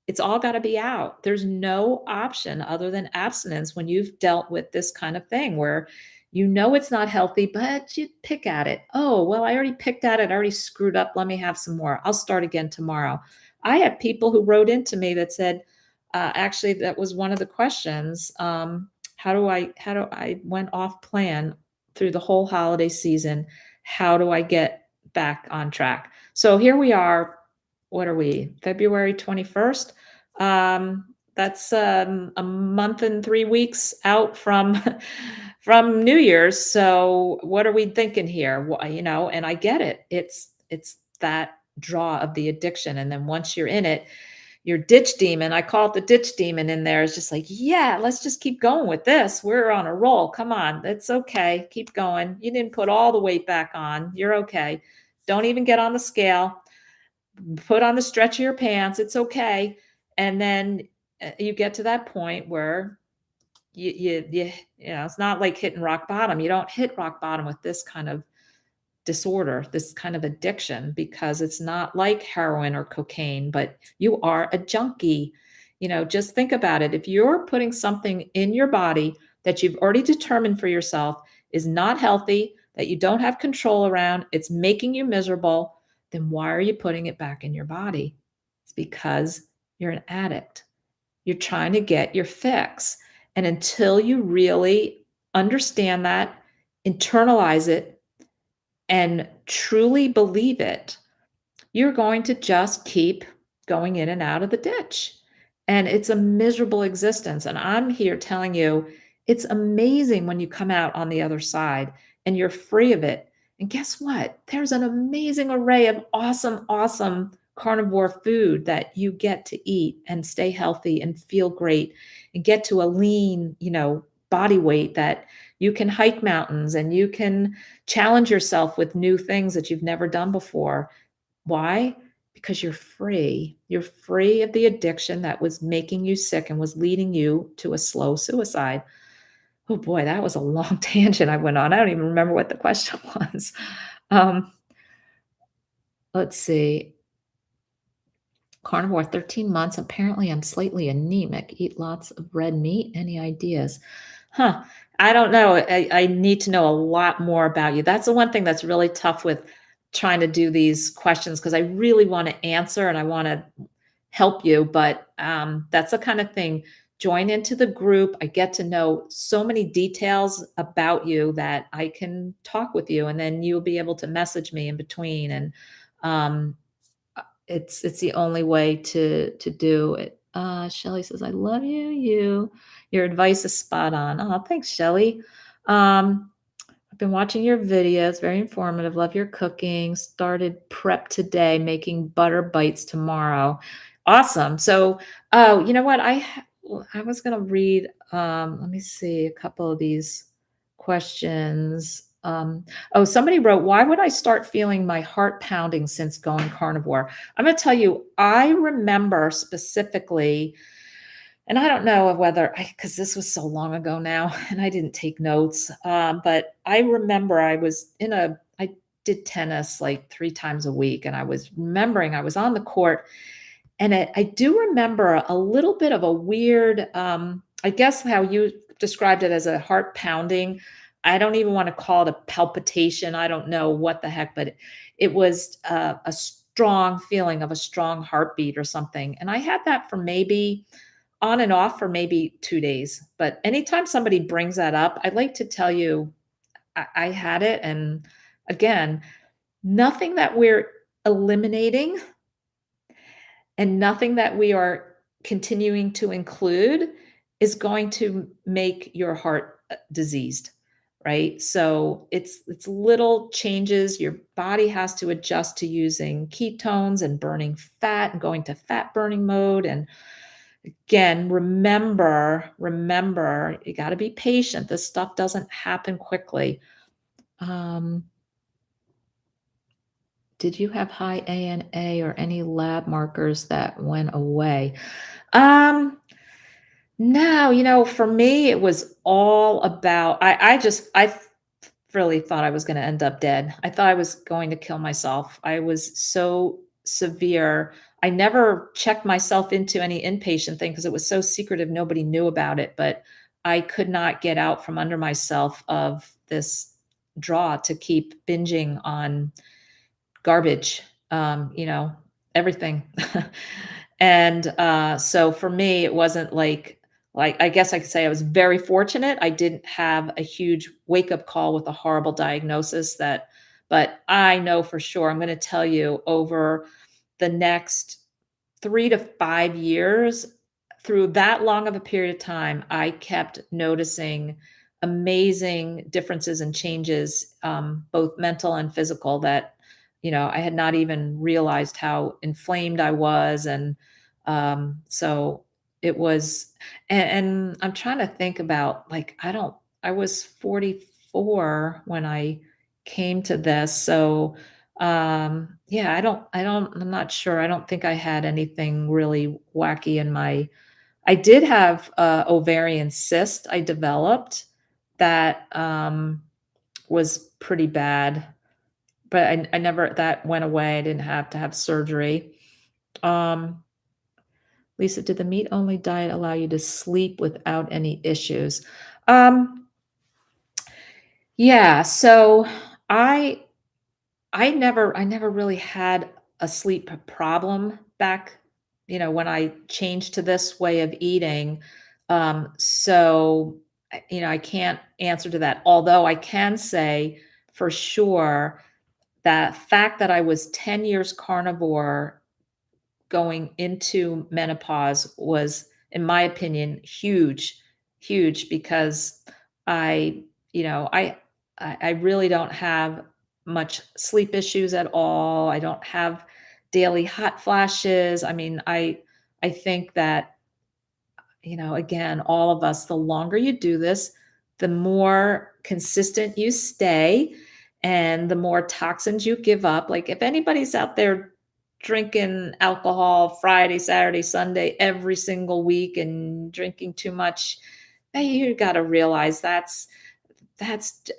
It's all got to be out. There's no option other than abstinence when you've dealt with this kind of thing where it's not healthy, but you pick at it. Oh, well, I already picked at it. I already screwed up. Let me have some more. I'll start again tomorrow. I had people who wrote into me that said, actually, that was one of the questions. How do I went off plan through the whole holiday season? How do I get back on track? So here we are. What are we? February 21st. That's a month and 3 weeks out from from New Year's. So what are we thinking here? And I get it. It's that draw of the addiction. And then once you're in it, your ditch demon, I call it the ditch demon in there, is just like, yeah, let's just keep going with this. We're on a roll. Come on. It's okay. Keep going. You didn't put all the weight back on. You're okay. Don't even get on the scale. Put on the stretch of your pants. It's okay. And then you get to that point where it's not like hitting rock bottom. You don't hit rock bottom with this kind of disorder, this kind of addiction, because it's not like heroin or cocaine, but you are a junkie. Just think about it. If you're putting something in your body that you've already determined for yourself is not healthy, that you don't have control around, it's making you miserable, then why are you putting it back in your body? It's because you're an addict. You're trying to get your fix. And until you really understand that, internalize it, and truly believe it, you're going to just keep going in and out of the ditch. And it's a miserable existence. And I'm here telling you, it's amazing when you come out on the other side and you're free of it. And guess what? There's an amazing array of awesome, awesome carnivore food that you get to eat and stay healthy and feel great and get to a lean, body weight that you can hike mountains and you can challenge yourself with new things that you've never done before. Why? because you're free. You're free of the addiction that was making you sick and was leading you to a slow suicide. Oh boy, that was a long tangent I went on. I don't even remember what the question was. Um, let's see. Carnivore 13 months. Apparently, I'm slightly anemic. Eat lots of red meat. Any ideas? Huh. I don't know. I need to know a lot more about you. That's the one thing that's really tough with trying to do these questions because I really want to answer and I want to help you. But that's the kind of thing. Join into the group. I get to know so many details about you that I can talk with you, and then you'll be able to message me in between. And um, it's the only way to do it. Shelly says, "I love you. Your advice is spot on." Oh, thanks, Shelly. I've been watching your videos, very informative. Love your cooking. Started prep today, making butter bites tomorrow. Awesome. So, oh, you know what? I was gonna read. Let me see a couple of these questions. Oh, somebody wrote, "Why would I start feeling my heart pounding since going carnivore?" I'm gonna tell you, I remember specifically, and I don't know whether because this was so long ago now, and I didn't take notes. But I remember I did tennis like 3 times a week, and I was remembering I was on the court, and I do remember a little bit of a weird, I guess how you described it as a heart pounding. I don't even want to call it a palpitation. I don't know what the heck, but it was a strong feeling of a strong heartbeat or something. And I had that for maybe on and off for maybe 2 days. But anytime somebody brings that up, I'd like to tell you I had it. And again, nothing that we're eliminating and nothing that we are continuing to include is going to make your heart diseased, right? So it's little changes. Your body has to adjust to using ketones and burning fat and going to fat burning mode. And again, remember, you got to be patient. This stuff doesn't happen quickly. Um, did you have high ANA or any lab markers that went away? Um, no, for me, it was all about I really thought I was gonna end up dead. I thought I was going to kill myself. I was so severe. I never checked myself into any inpatient thing because it was so secretive, nobody knew about it, but I could not get out from under myself of this draw to keep binging on garbage, everything. And, so for me, it wasn't like, I guess I could say I was very fortunate. I didn't have a huge wake-up call with a horrible diagnosis but I know for sure, I'm gonna tell you over the next 3 to 5 years, through that long of a period of time, I kept noticing amazing differences and changes, both mental and physical that, I had not even realized how inflamed I was. And so it was, and I'm trying to think about like, I was 44 when I came to this. So yeah, I'm not sure. I don't think I had anything really wacky in I did have a ovarian cyst I developed that, was pretty bad, but I never that went away. I didn't have to have surgery. Um, Lisa, did the meat-only diet allow you to sleep without any issues? Um, yeah, so I I never really had a sleep problem back, when I changed to this way of eating. So, I can't answer to that. Although I can say for sure that fact that I was 10 years carnivore going into menopause was, in my opinion, huge, huge because I, you know, I really don't have much sleep issues at all. I don't have daily hot flashes. I mean, I think that, again, all of us, the longer you do this, the more consistent you stay and the more toxins you give up. Like if anybody's out there drinking alcohol Friday, Saturday, Sunday, every single week and drinking too much, hey, you got to realize that's it's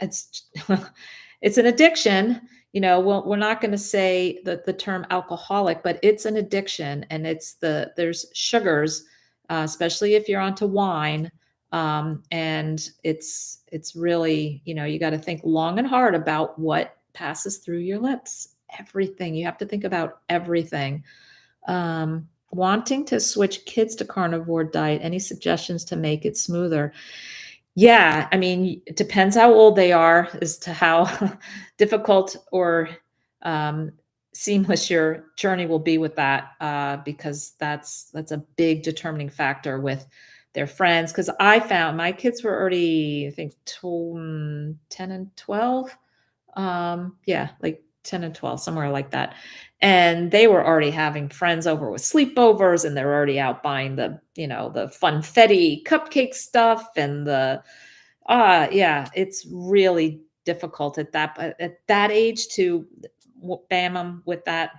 it's an addiction. We're not going to say the term alcoholic, but it's an addiction, and there's sugars, especially if you're onto wine, and it's really, you got to think long and hard about what passes through your lips. Everything, you have to think about everything. Wanting to switch kids to carnivore diet. Any suggestions to make it smoother? Yeah, I mean, it depends how old they are as to how difficult or um, seamless your journey will be with that, because that's a big determining factor with their friends. Because I found my kids were already, I think, 10 and 12. Yeah, like 10 and 12, somewhere like that. And they were already having friends over with sleepovers, and they're already out buying the funfetti cupcake stuff and yeah, it's really difficult at that age to bam them with that.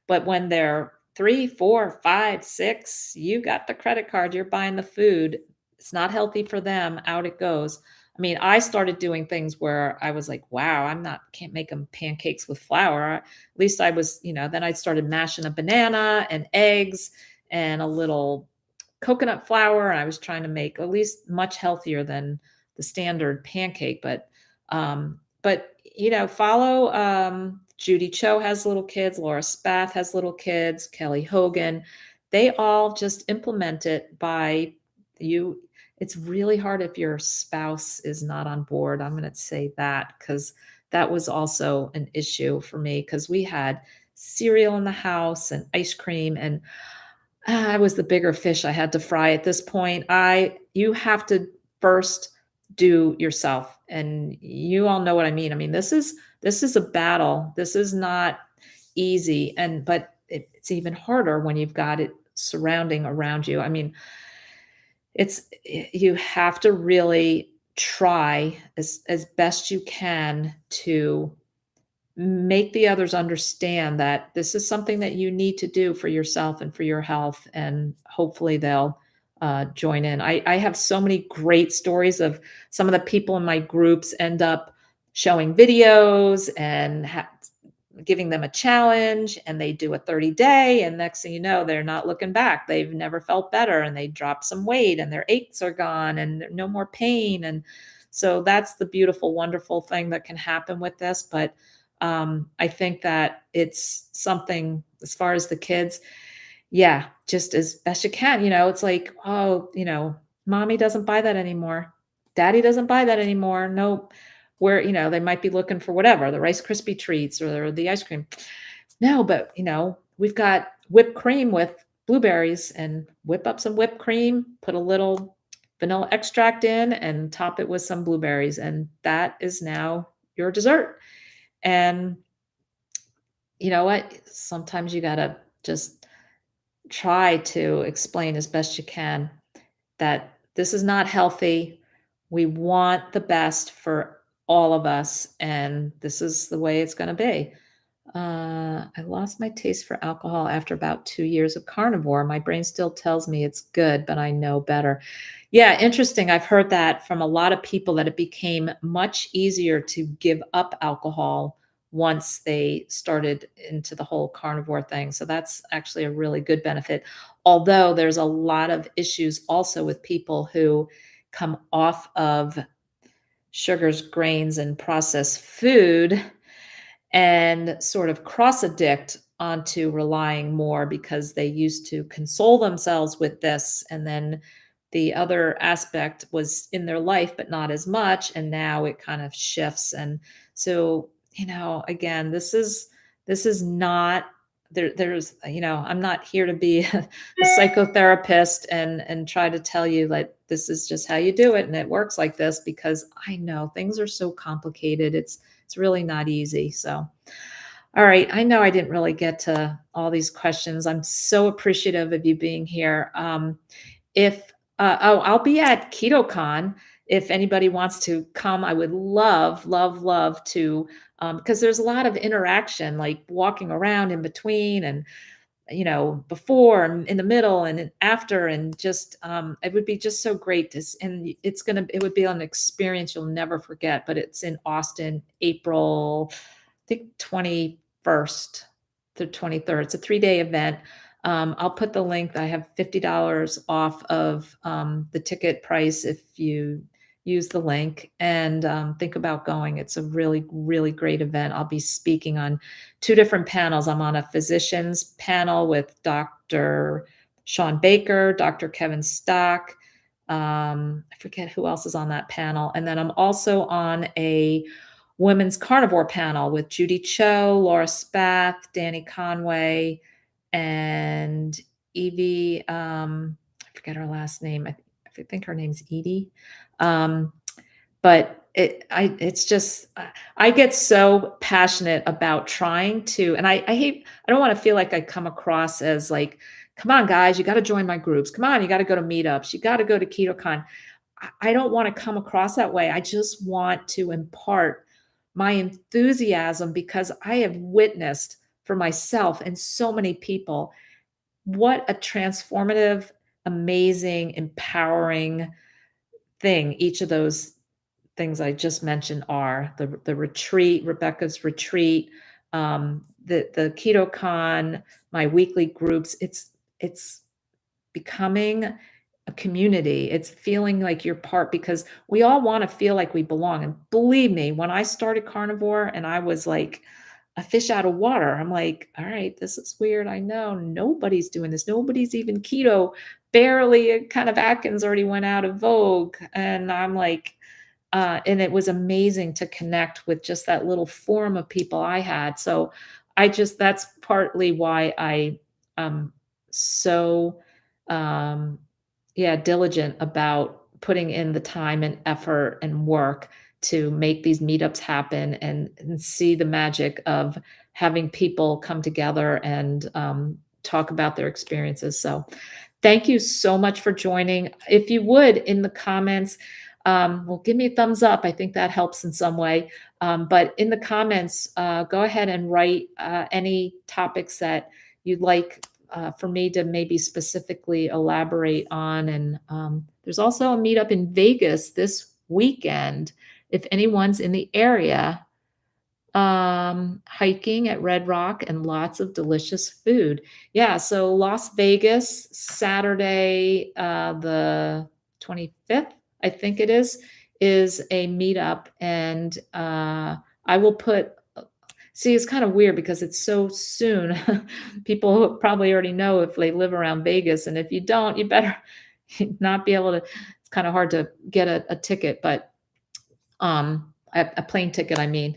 But when they're 3, 4, 5, 6, you got the credit card, you're buying the food. It's not healthy for them. Out it goes. I mean, I started doing things where I was like, wow, can't make them pancakes with flour. At least I was, then I started mashing a banana and eggs and a little coconut flour. And I was trying to make at least much healthier than the standard pancake. But follow Judy Cho has little kids, Laura Spath has little kids, Kelly Hogan. They all just implement it by you. It's really hard if your spouse is not on board. I'm going to say that because that was also an issue for me because we had cereal in the house and ice cream, and I was the bigger fish I had to fry at this point. You have to first do yourself, and you all know what I mean. I mean, this is a battle. This is not easy, but it's even harder when you've got it surrounding around you. I mean, you have to really try as best you can to make the others understand that this is something that you need to do for yourself and for your health, and hopefully they'll join in. I have so many great stories of some of the people in my groups end up showing videos and giving them a challenge, and they do a 30-day, and next thing you know, they're not looking back. They've never felt better, and they drop some weight, and their aches are gone, and no more pain. And so that's the beautiful, wonderful thing that can happen with this. But I think that it's something as far as the kids, yeah, just as best you can. It's like, oh, mommy doesn't buy that anymore. Daddy doesn't buy that anymore. Nope. Where, they might be looking for whatever, the Rice Krispie treats or the ice cream. No, but, we've got whipped cream with blueberries, and whip up some whipped cream, put a little vanilla extract in, and top it with some blueberries. And that is now your dessert. And you know what? Sometimes you got to just try to explain as best you can that this is not healthy. We want the best for all of us, and this is the way it's going to be. I lost my taste for alcohol after about 2 years of carnivore. My brain still tells me it's good, but I know better. Yeah, interesting. I've heard that from a lot of people that it became much easier to give up alcohol once they started into the whole carnivore thing. So that's actually a really good benefit. Although there's a lot of issues also with people who come off of sugars, grains, and processed food and sort of cross addict onto relying more because they used to console themselves with this, and then the other aspect was in their life but not as much, and now it kind of shifts. And so, again, this is not I'm not here to be a psychotherapist and try to tell you like this is just how you do it and it works like this, because I know things are so complicated. It's really not easy. So, all right. I know I didn't really get to all these questions. I'm so appreciative of you being here. If I'll be at KetoCon. If anybody wants to come, I would love, love, love to because there's a lot of interaction, like walking around in between and before and in the middle and after, and just it would be just so great to and it would be an experience you'll never forget. But it's in Austin, April, I think 21st to 23rd. It's a 3-day event. I'll put the link. I have $50 off of the ticket price if you use the link, and think about going. It's a really, really great event. I'll be speaking on 2 different panels. I'm on a physicians panel with Dr. Sean Baker, Dr. Kevin Stock. I forget who else is on that panel. And then I'm also on a women's carnivore panel with Judy Cho, Laura Spath, Danny Conway, and Evie. I forget her last name. I think her name's Edie. But it's just, I get so passionate about trying to, and I don't want to feel like I come across as like, come on, guys, you got to join my groups. Come on, you got to go to meetups. You got to go to KetoCon. I don't want to come across that way. I just want to impart my enthusiasm because I have witnessed for myself and so many people what a transformative, amazing, empowering thing each of those things I just mentioned are. The retreat, Rebecca's retreat, the KetoCon, my weekly groups. It's becoming a community. It's feeling like you're part, because we all want to feel like we belong. And believe me, when I started carnivore and I was like a fish out of water, I'm like, all right, this is weird. I know nobody's doing this. Nobody's even keto. Barely, kind of Atkins already went out of vogue. And I'm like, and it was amazing to connect with just that little forum of people I had. So that's partly why I am so, diligent about putting in the time and effort and work to make these meetups happen, and see the magic of having people come together and talk about their experiences. So thank you so much for joining. If you would, in the comments, well, give me a thumbs up. I think that helps in some way. But in the comments, go ahead and write any topics that you'd like for me to maybe specifically elaborate on. And there's also a meetup in Vegas this weekend. If anyone's in the area, hiking at Red Rock and lots of delicious food. Yeah, so Las Vegas, Saturday, the 25th, I think it is a meetup. And I will put, see, it's kind of weird because it's so soon. People probably already know if they live around Vegas. And if you don't, you better not be able to, it's kind of hard to get a ticket, but a plane ticket, I mean.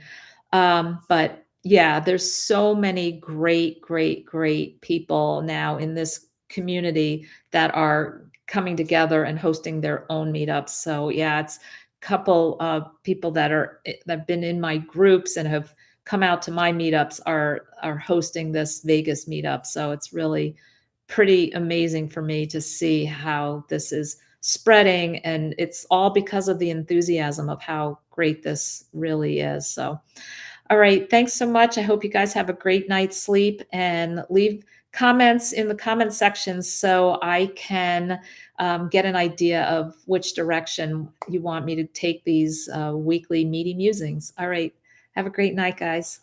But yeah, there's so many great, great, great people now in this community that are coming together and hosting their own meetups. So yeah, it's a couple of people that have been in my groups and have come out to my meetups are hosting this Vegas meetup. So it's really pretty amazing for me to see how this is spreading, and it's all because of the enthusiasm of how great this really is. So all right, thanks so much. I hope you guys have a great night's sleep, and leave comments in the comment section so I can get an idea of which direction you want me to take these weekly meaty musings. All right, have a great night, guys.